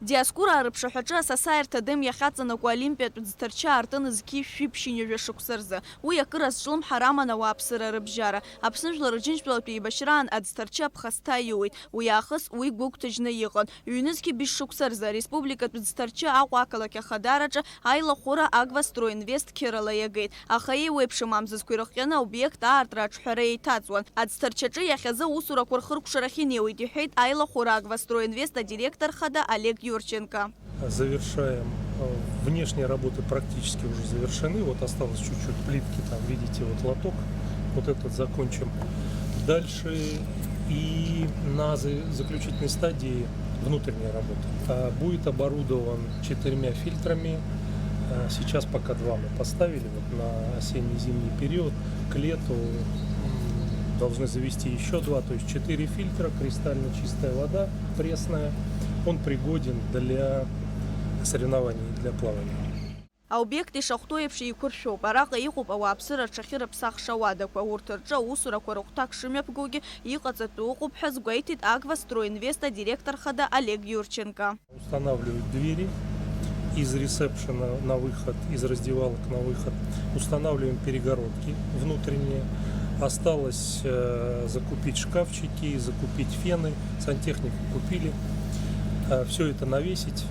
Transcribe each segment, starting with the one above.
Диаскура рыбшахача сасаирта дым яхацанаку олимпиату дзтарча артын зки швипшинежа шуксырзы. Уя кырас жилм харамана уапсыра рыбжара. Апсынжла рыджиншпилату ебаширан адзтарча пхаста юит. Уя ахыс уй гуктыжна йыгын. Юнызки биш шуксырзы. Республика дзтарча акуакалаки хадарача айла хура Агвастройинвест Керала ягейт. Ахаи уепшимамзыз куирахьяна объект артрач харей тацуан. Адзтарчача яхяза усура курхыркшарахи неуит. Юхейт айла хура Агвастройинвеста директор хада Олег Юрченко. Завершаем. Внешние работы практически уже завершены. Вот осталось чуть-чуть плитки, там видите, вот лоток. Вот этот закончим. Дальше и на заключительной стадии внутренняя работа. Будет оборудован 4 фильтрами. Сейчас пока 2 мы поставили вот на осенне-зимний период. К лету должны завести еще 2, то есть 4 фильтра, кристально чистая вода, пресная. Он пригоден для соревнований, для плавания. Объекты шахтоевши и куршо, барака ихуп ауапсыра чахира псах шавадаква уртырча усура курухтак шимепгуги и кацатухуп хазгуайтит Агвастройинвеста директор хада Олег Юрченко. Устанавливают двери из ресепшена на выход, из раздевалок на выход. Устанавливаем перегородки внутренние. Осталось закупить шкафчики, закупить фены. Сантехнику купили. Все это навесить.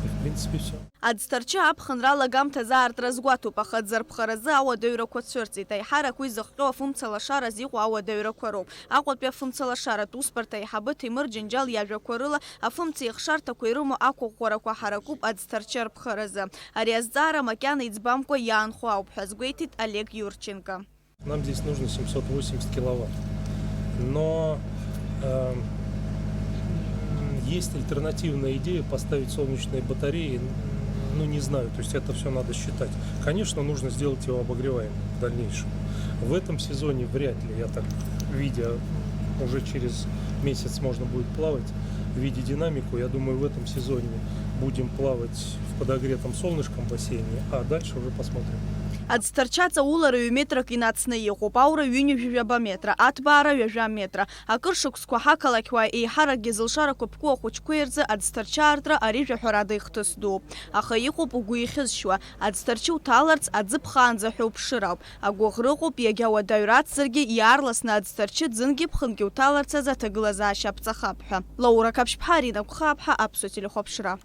И в принципе все. Адзтарча апхынра лагамта заарт разгуату пахадзар пхаразы ауа дойраква цверци. Тайхара куй захтова функцияла шара зиху ауа дойраква роб. Акуатпя функцияла шара туспарта и хабы Тимыр Джинджал яжакварыла, а функции шарта куйруму аку хораква харакуб адзтарчар пхаразы. Ариаззара макяна ицбамко яанху аупхазгуйтит Олег Юрченко. Нам здесь нужно 780 киловатт. Но есть альтернативная идея поставить солнечные батареи. Ну, не знаю, то есть это все надо считать. Конечно, нужно сделать его обогреваемым в дальнейшем. В этом сезоне вряд ли, я так видя, уже через месяц можно будет плавать, видя динамику. Я думаю, в этом сезоне будем плавать в подогретом солнышком бассейне, а дальше уже посмотрим. Адзтарчаца улара метра кинацна еху, паура юни жаба метра, атбара вежа метра. А кыршук скухакалаква и хараги зылшара купку хучкуерза адзтарчартра арижа хорада ихтысду. Аха еху пугуихизшва, адзтарчу таларц адзыпханза хупшираб. А гохрыхуп ягява дайрат сырги ярласна адзтарчи дзынги пхынги таларца затыгла за шапцахапха. Лаура капшпхарина кухапха апсу телехопшира.